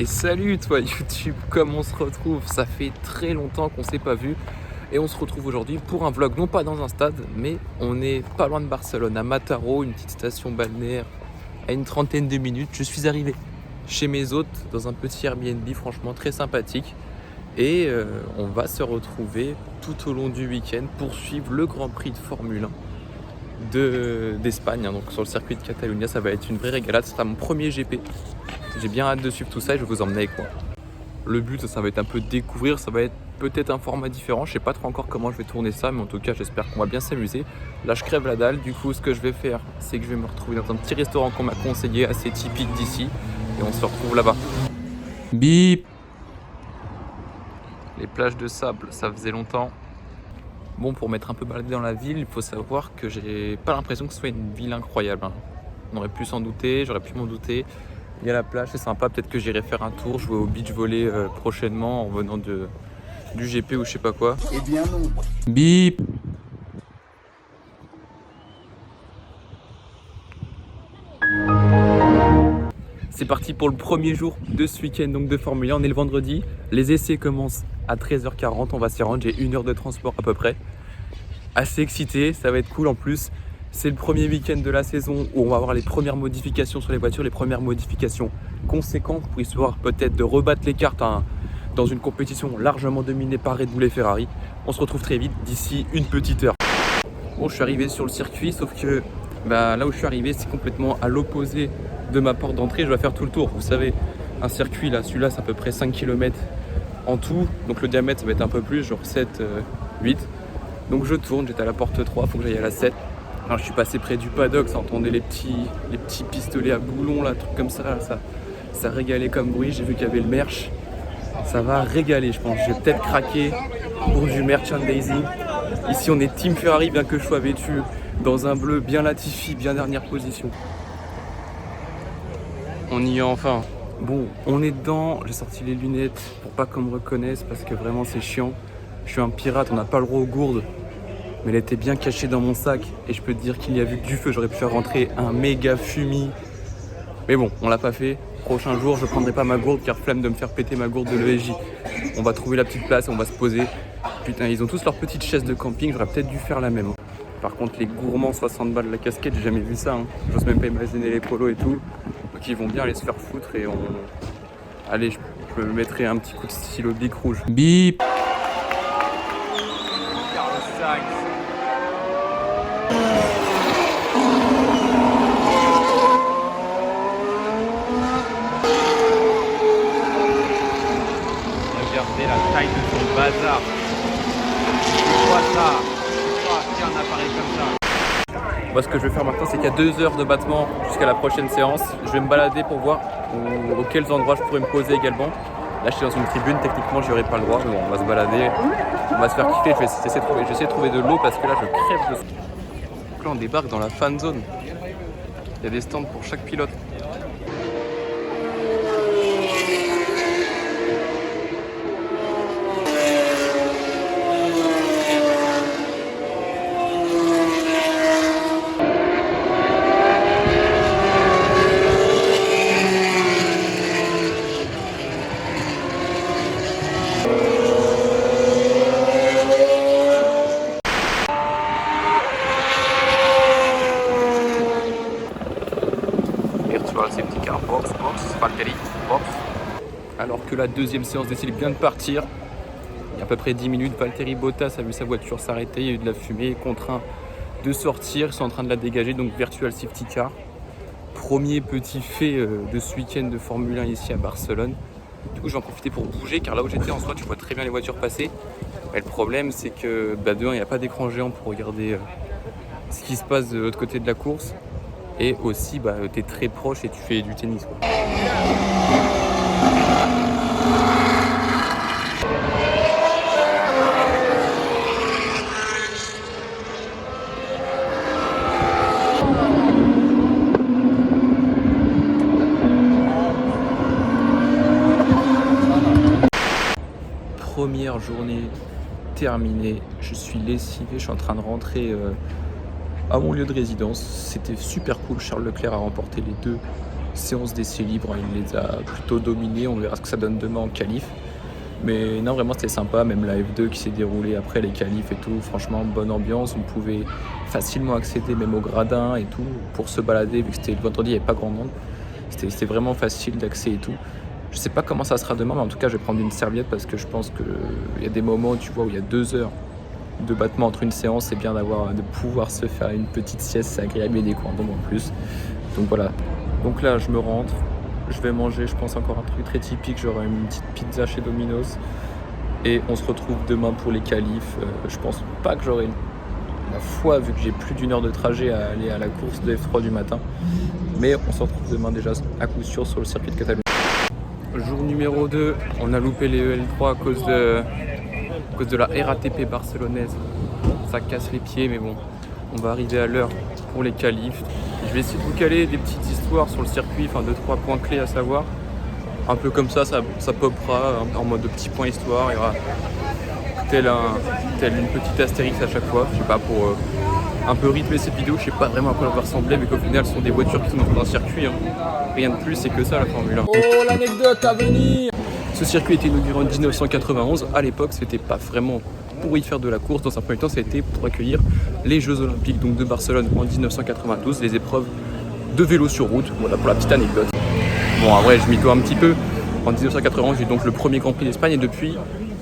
Et salut toi YouTube, comme on se retrouve, ça fait très longtemps qu'on s'est pas vu et on se retrouve aujourd'hui pour un vlog, non pas dans un stade, mais on est pas loin de Barcelone, à Mataró, une petite station balnéaire à une trentaine de minutes. Je suis arrivé chez mes hôtes dans un petit Airbnb franchement très sympathique et on va se retrouver tout au long du week-end pour suivre le Grand Prix de Formule 1 d'Espagne, donc sur le circuit de Catalunya. Ça va être une vraie régalade, ce sera mon premier GP. J'ai bien hâte de suivre tout ça et je vais vous emmener avec moi. Le but, ça va être un peu de découvrir, ça va être peut-être un format différent. Je sais pas trop encore comment je vais tourner ça, mais en tout cas, j'espère qu'on va bien s'amuser. Là, je crève la dalle. Du coup, ce que je vais faire, c'est que je vais me retrouver dans un petit restaurant qu'on m'a conseillé, assez typique d'ici. Et on se retrouve là-bas. Bip! Les plages de sable, ça faisait longtemps. Bon, pour m'être un peu baladé dans la ville, il faut savoir que j'ai pas l'impression que ce soit une ville incroyable. On aurait pu s'en douter, j'aurais pu m'en douter. Il y a la plage, c'est sympa, peut-être que j'irai faire un tour, jouer au beach volley prochainement en venant du GP ou je sais pas quoi. Eh bien non. Bip! C'est parti pour le premier jour de ce week-end donc de Formule 1, on est le vendredi. Les essais commencent à 13h40, on va s'y rendre, j'ai 1 heure de transport à peu près. Assez excité, ça va être cool en plus. C'est le premier week-end de la saison où on va avoir les premières modifications sur les voitures, les premières modifications conséquentes pour histoire peut-être de rebattre les cartes dans une compétition largement dominée par Red Bull et Ferrari. On se retrouve très vite d'ici une petite heure. Bon, je suis arrivé sur le circuit, sauf que là où je suis arrivé, c'est complètement à l'opposé de ma porte d'entrée. Je dois faire tout le tour. Vous savez, un circuit là, celui-là, c'est à peu près 5 km en tout. Donc le diamètre, ça va être un peu plus, genre 7, 8. Donc je tourne, j'étais à la porte 3, il faut que j'aille à la 7. Alors, je suis passé près du paddock, ça entendait les petits pistolets à boulons, là, trucs comme ça, ça régalait comme bruit. J'ai vu qu'il y avait le merch, ça va régaler, je pense. Je vais peut-être craquer pour du merchandising. Ici, on est Team Ferrari, bien que je sois vêtu dans un bleu bien Latifi, bien dernière position. On y est enfin. Bon, on est dedans, j'ai sorti les lunettes pour pas qu'on me reconnaisse parce que vraiment c'est chiant. Je suis un pirate, on n'a pas le droit aux gourdes. Mais elle était bien cachée dans mon sac et je peux te dire qu'il y a vu que du feu, j'aurais pu faire rentrer un méga fumier. Mais bon, on l'a pas fait. Prochain jour, je prendrai pas ma gourde car flemme de me faire péter ma gourde de l'ESJ. On va trouver la petite place et on va se poser. Putain, ils ont tous leurs petites chaises de camping, j'aurais peut-être dû faire la même. Par contre, les gourmands, 60 balles la casquette, j'ai jamais vu ça. J'ose même pas imaginer les polos et tout. Donc ils vont bien aller se faire foutre et on... Allez, je me mettrai un petit coup de stylo bic rouge. Bip! Regardez la taille de son bazar. C'est quoi ça? C'est quoi? Tiens, un appareil comme ça. Moi, ce que je vais faire maintenant, c'est qu'il y a 2 heures de battement jusqu'à la prochaine séance. Je vais me balader pour voir auxquels endroits je pourrais me poser également. Là, je suis dans une tribune, techniquement, j'y aurais pas le droit, mais bon, on va se balader, on va se faire kiffer. Je vais essayer de trouver de l'eau parce que là, je crève de... Donc là, on débarque dans la fan zone. Il y a des stands pour chaque pilote. Safety car, box, Valtteri, box. Alors que la deuxième séance d'essai vient de partir, il y a à peu près 10 minutes, Valtteri Bottas a vu sa voiture s'arrêter, il y a eu de la fumée, il est contraint de sortir, ils sont en train de la dégager, donc virtual safety car. Premier petit fait de ce week-end de Formule 1 ici à Barcelone. Du coup, je vais en profiter pour bouger car là où j'étais en soi, tu vois très bien les voitures passer. Mais le problème, c'est que de 1, il n'y a pas d'écran géant pour regarder ce qui se passe de l'autre côté de la course. Et aussi, tu es très proche et tu fais du tennis, quoi. Première journée terminée, je suis lessivé, je suis en train de rentrer à mon lieu de résidence. C'était super cool, Charles Leclerc a remporté les 2 séance d'essais libres, il les a plutôt dominés, on verra ce que ça donne demain en qualif. Mais non, vraiment c'était sympa, même la F2 qui s'est déroulée après les qualifs et tout, franchement bonne ambiance, on pouvait facilement accéder même au gradin et tout pour se balader, vu que c'était le vendredi, il n'y avait pas grand monde, c'était vraiment facile d'accès et tout. Je sais pas comment ça sera demain, mais en tout cas je vais prendre une serviette parce que je pense qu'il y a des moments tu vois, où il y a 2 heures de battement entre une séance, c'est bien de pouvoir se faire une petite sieste, c'est agréable et des coins d'ombre en plus. Donc voilà, donc là je me rentre. Je vais manger, je pense, encore un truc très typique. J'aurai une petite pizza chez Domino's. Et on se retrouve demain pour les qualifs. Je pense pas que j'aurai la foi, vu que j'ai plus d'1 heure de trajet à aller à la course de F3 du matin. Mais on se retrouve demain déjà à coup sûr sur le circuit de Catalogne. Jour numéro 2, on a loupé les EL3 à cause de la RATP barcelonaise. Ça casse les pieds, mais bon, on va arriver à l'heure pour les qualifs. Je vais essayer de vous caler des petites histoires sur le circuit, enfin 2-3 points clés à savoir. Un peu comme ça popera en mode de petits points histoire. Il y aura tel une petite astérix à chaque fois. Je sais pas, pour un peu rythmer cette vidéo, je sais pas vraiment à quoi elle va ressembler, mais qu'au final ce sont des voitures qui sont dans un circuit. Rien de plus, c'est que ça la Formule 1. Oh, l'anecdote à venir! Ce circuit a été inauguré en 1991. À l'époque, c'était pas vraiment pour y faire de la course. Dans un premier temps, ça a été pour accueillir les Jeux Olympiques donc de Barcelone en 1992, les épreuves de vélo sur route. Voilà pour la petite anecdote. Bon, en vrai, je mytho un petit peu. En 1991, j'ai donc le premier Grand Prix d'Espagne et depuis,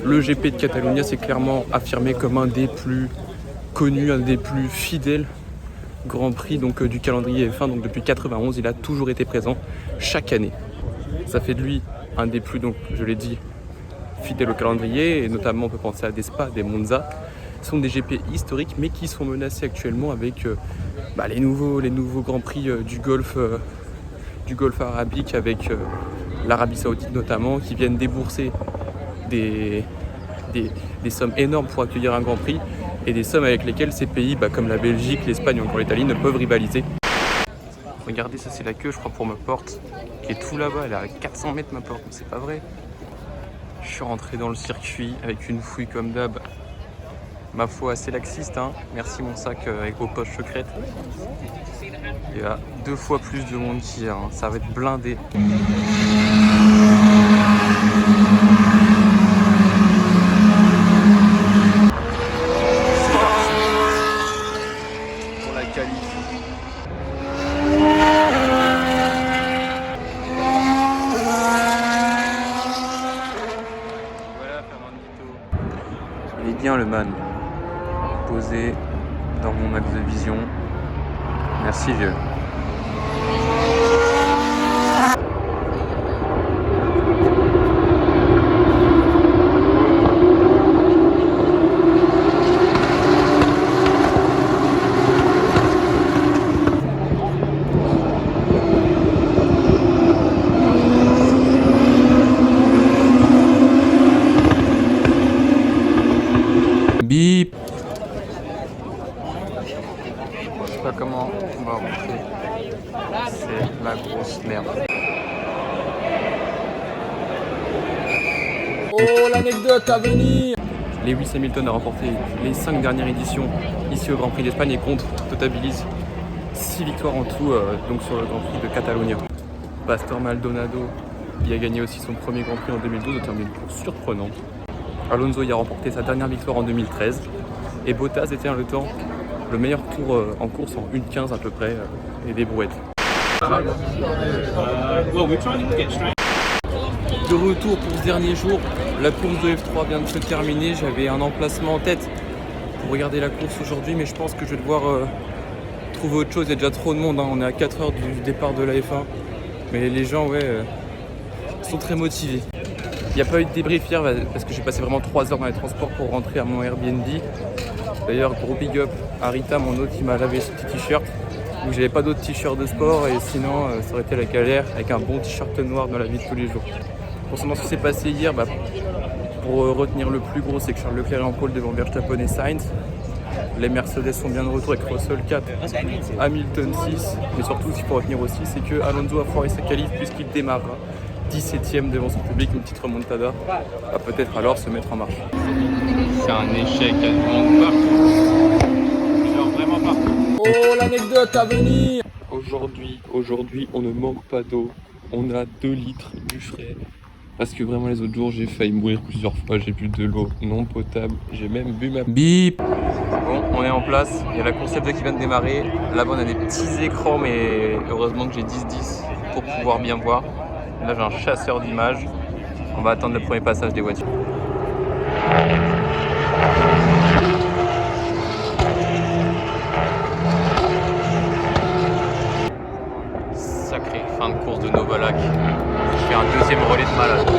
le GP de Catalunya s'est clairement affirmé comme un des plus connus, un des plus fidèles Grand Prix donc, du calendrier F1. Donc depuis 91, il a toujours été présent chaque année. Ça fait de lui un des plus, donc je l'ai dit, fidèles au calendrier, et notamment on peut penser à des Spa, des Monza. Ce sont des GP historiques mais qui sont menacés actuellement avec les nouveaux Grands Prix du Golfe arabique avec l'Arabie Saoudite notamment, qui viennent débourser des sommes énormes pour accueillir un Grand Prix, et des sommes avec lesquelles ces pays comme la Belgique, l'Espagne ou encore l'Italie ne peuvent rivaliser. Regardez, ça c'est la queue je crois pour ma porte qui est tout là-bas, elle est à 400 mètres ma porte, mais c'est pas vrai. Je suis rentré dans le circuit avec une fouille comme d'hab, ma foi assez laxiste, hein. Merci mon sac avec vos poches secrètes. Il y a 2 fois plus de monde qu'hier, hein. Ça va être blindé. Pour la qualif. Il est bien le man, posé dans mon axe de vision. Merci vieux. Bip. Je sais pas comment on va rentrer. C'est la grosse merde. Oh, l'anecdote à venir! Lewis Hamilton a remporté les 5 dernières éditions ici au Grand Prix d'Espagne et compte totabilise 6 victoires en tout donc sur le Grand Prix de Catalunya. Pastor Maldonado y a gagné aussi son premier Grand Prix en 2012 au terme d'une course surprenante. Alonso y a remporté sa dernière victoire en 2013 et Bottas détient le meilleur tour en course en 1:15 à peu près et des brouettes. De retour pour ce dernier jour, la course de F3 vient de se terminer. J'avais un emplacement en tête pour regarder la course aujourd'hui, mais je pense que je vais devoir trouver autre chose. Il y a déjà trop de monde, hein. On est à 4 heures du départ de la F1, mais les gens sont très motivés. Il n'y a pas eu de débrief hier parce que j'ai passé vraiment 3 heures dans les transports pour rentrer à mon Airbnb. D'ailleurs, gros big up à Rita, mon hôte, qui m'a lavé ce petit t-shirt. Donc j'avais pas d'autres t-shirts de sport et sinon ça aurait été la galère avec un bon t-shirt noir dans la vie de tous les jours. Concernant ce qui s'est passé hier, pour retenir le plus gros, c'est que Charles Leclerc est en pole devant Verstappen et Sainz. Les Mercedes sont bien de retour avec Russell 4, Hamilton 6. Mais surtout, ce qu'il faut retenir aussi, c'est que Alonso a foiré sa qualif puisqu'il démarrera 17ème devant son public, une petite remontada. Va peut-être alors se mettre en marche. C'est un échec à tout le monde partout. Genre vraiment partout. Oh, l'anecdote à venir! Au Aujourd'hui, on ne manque pas d'eau. On a 2 litres du frais. Parce que vraiment, les autres jours, j'ai failli mourir plusieurs fois. J'ai bu de l'eau non potable. J'ai même bu ma... Bip. Bon, on est en place. Il y a la course F2 qui vient de démarrer. Là-bas, on a des petits écrans, mais heureusement que j'ai 10-10 pour pouvoir bien voir. Là, j'ai un chasseur d'images. On va attendre le premier passage des voitures. Sacrée fin de course de Novalak. Je fais un deuxième relais de malade.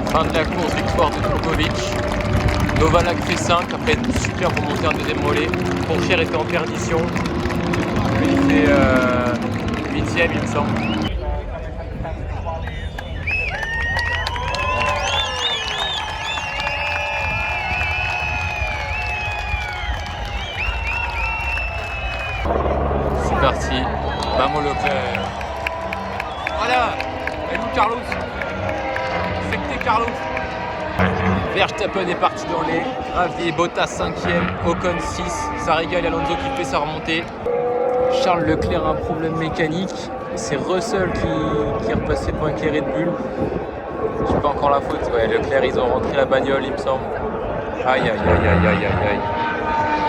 Fin de la course, victoire de Drugovic. Novalak fait 5 après une super remontée en deuxième relais. Pourchère était en perdition. Lui il fait 8ème il me semble. C'est parti. Vamos Leclerc. Voilà. Et nous Carlos. Fecte Carlos. Verstappen est parti dans les graviers. Bottas 5ème. Ocon 6. Ça régale Alonso qui fait sa remontée. Charles Leclerc a un problème mécanique. C'est Russell qui est repassé pour éclairer de Bull. Je sais pas encore la faute. Ouais, Leclerc, ils ont rentré la bagnole, il me semble. Aïe, aïe, aïe, aïe, aïe, aïe, aïe.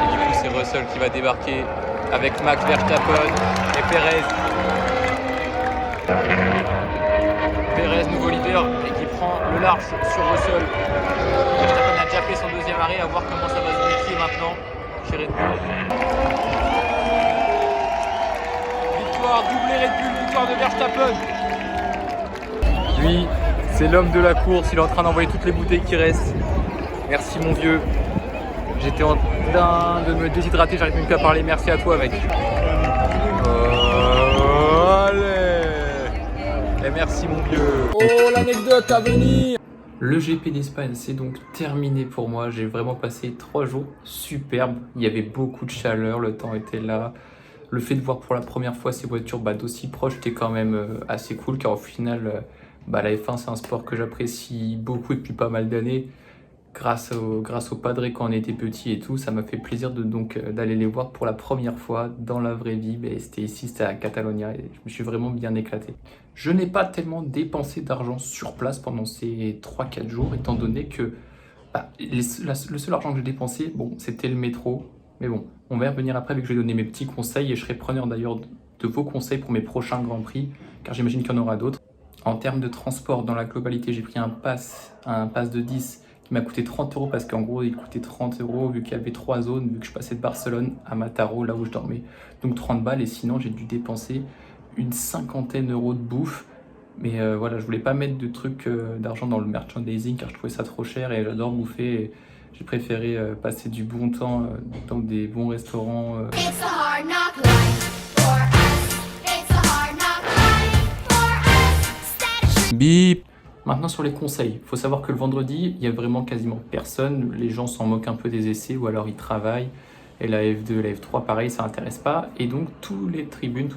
Et du coup, c'est Russell qui va débarquer avec Max Verstappen et Perez. Perez, nouveau leader, et qui prend le large sur Russell. Verstappen a déjà fait son deuxième arrêt, à voir comment ça va se vérifier maintenant chez Red Bull. Victoire, doublé Red Bull, victoire de Verstappen. Lui, c'est l'homme de la course, il est en train d'envoyer toutes les bouteilles qui restent. Merci mon vieux. J'étais en train de me déshydrater, j'arrive même plus à parler. Merci à toi mec. Allez. Et merci mon vieux. Oh, l'anecdote à venir. Le GP d'Espagne, c'est donc terminé pour moi. J'ai vraiment passé 3 jours superbes. Il y avait beaucoup de chaleur, le temps était là. Le fait de voir pour la première fois ces voitures d'aussi proche, c'était quand même assez cool, car au final, la F1, c'est un sport que j'apprécie beaucoup depuis pas mal d'années. Grâce au Padre quand on était petit et tout, ça m'a fait plaisir d'aller les voir pour la première fois dans la vraie vie. C'était ici, c'était à Catalonia, et je me suis vraiment bien éclaté. Je n'ai pas tellement dépensé d'argent sur place pendant ces 3-4 jours, étant donné que le seul argent que j'ai dépensé, c'était le métro. Mais bon, on va y revenir après, vu que je vais donner mes petits conseils, et je serai preneur d'ailleurs de vos conseils pour mes prochains Grands Prix, car j'imagine qu'il y en aura d'autres. En termes de transport, dans la globalité, j'ai pris un pass de 10 qui m'a coûté 30 € parce qu'en gros, il coûtait 30 € vu qu'il y avait 3 zones, vu que je passais de Barcelone à Mataró, là où je dormais. Donc 30 balles, et sinon, j'ai dû dépenser une 50aine € de bouffe. Mais voilà, je voulais pas mettre de trucs d'argent dans le merchandising car je trouvais ça trop cher et j'adore bouffer. Et j'ai préféré passer du bon temps dans des bons restaurants. Bip. Maintenant sur les conseils, il faut savoir que le vendredi, il y a vraiment quasiment personne. Les gens s'en moquent un peu des essais ou alors ils travaillent. Et la F2, la F3, pareil, ça n'intéresse pas. Et donc toutes les tribunes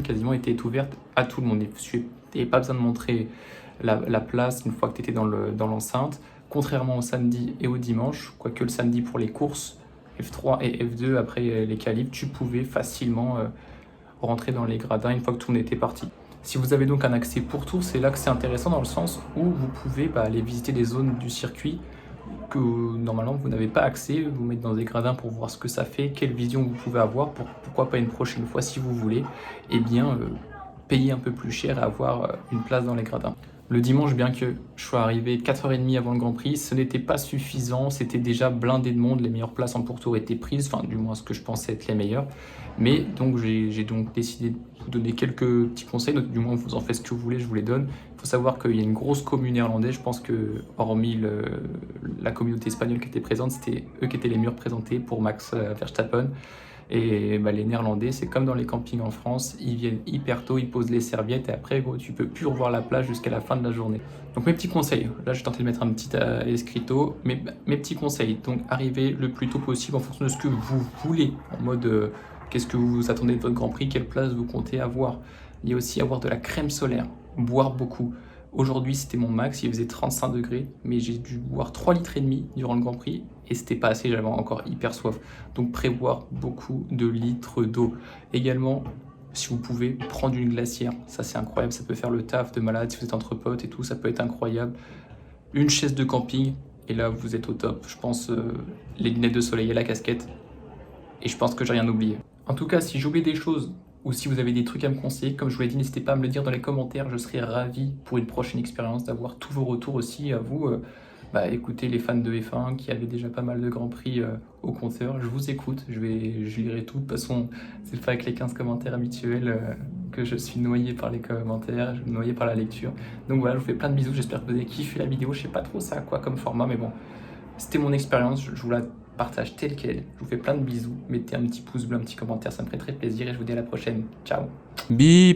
quasiment étaient ouvertes à tout le monde. Il n'y avait pas besoin de montrer la place une fois que tu étais dans l'enceinte. Contrairement au samedi et au dimanche, quoique le samedi pour les courses F3 et F2, après les qualifs, tu pouvais facilement rentrer dans les gradins une fois que tout le monde était parti. Si vous avez donc un accès pour tour, c'est là que c'est intéressant dans le sens où vous pouvez aller visiter des zones du circuit que normalement vous n'avez pas accès, vous mettre dans des gradins pour voir ce que ça fait, quelle vision vous pouvez avoir, pourquoi pas une prochaine fois si vous voulez, et bien payer un peu plus cher et avoir une place dans les gradins. Le dimanche, bien que je sois arrivé 4h30 avant le Grand Prix, ce n'était pas suffisant, c'était déjà blindé de monde, les meilleures places en pourtour étaient prises, enfin du moins ce que je pensais être les meilleures. Mais donc j'ai donc décidé de vous donner quelques petits conseils, donc du moins vous en faites ce que vous voulez, je vous les donne. Il faut savoir qu'il y a une grosse commune néerlandaise, je pense que hormis la communauté espagnole qui était présente, c'était eux qui étaient les mieux représentés pour Max Verstappen. Et les Néerlandais, c'est comme dans les campings en France, ils viennent hyper tôt, ils posent les serviettes et après tu peux plus revoir la plage jusqu'à la fin de la journée. Donc mes petits conseils, là je tentais de mettre un petit escrito, mes petits conseils, donc arrivez le plus tôt possible en fonction de ce que vous voulez, en mode qu'est-ce que vous attendez de votre Grand Prix, quelle place vous comptez avoir. Il y a aussi avoir de la crème solaire, boire beaucoup. Aujourd'hui c'était mon max, il faisait 35 degrés, mais j'ai dû boire 3,5 litres durant le Grand Prix et et c'était pas assez, j'avais encore hyper soif. Donc prévoir beaucoup de litres d'eau. Également, si vous pouvez prendre une glacière, ça c'est incroyable, ça peut faire le taf de malade si vous êtes entre potes et tout, ça peut être incroyable. Une chaise de camping, et là vous êtes au top. Je pense les lunettes de soleil et la casquette, et je pense que j'ai rien oublié. En tout cas, si j'ai oublié des choses, ou si vous avez des trucs à me conseiller, comme je vous l'ai dit, n'hésitez pas à me le dire dans les commentaires, je serai ravi pour une prochaine expérience d'avoir tous vos retours aussi à vous. Écoutez les fans de F1 qui avaient déjà pas mal de grands prix au compteur, je vous écoute, je lirai tout. De toute façon, c'est pas avec les 15 commentaires habituels que je suis noyé par les commentaires, je suis noyé par la lecture. Donc voilà, je vous fais plein de bisous, j'espère que vous avez kiffé la vidéo, je sais pas trop ça quoi comme format, mais bon, c'était mon expérience, je vous la partage telle quelle. Je vous fais plein de bisous, mettez un petit pouce bleu, un petit commentaire, ça me ferait très plaisir et je vous dis à la prochaine. Ciao. Bip.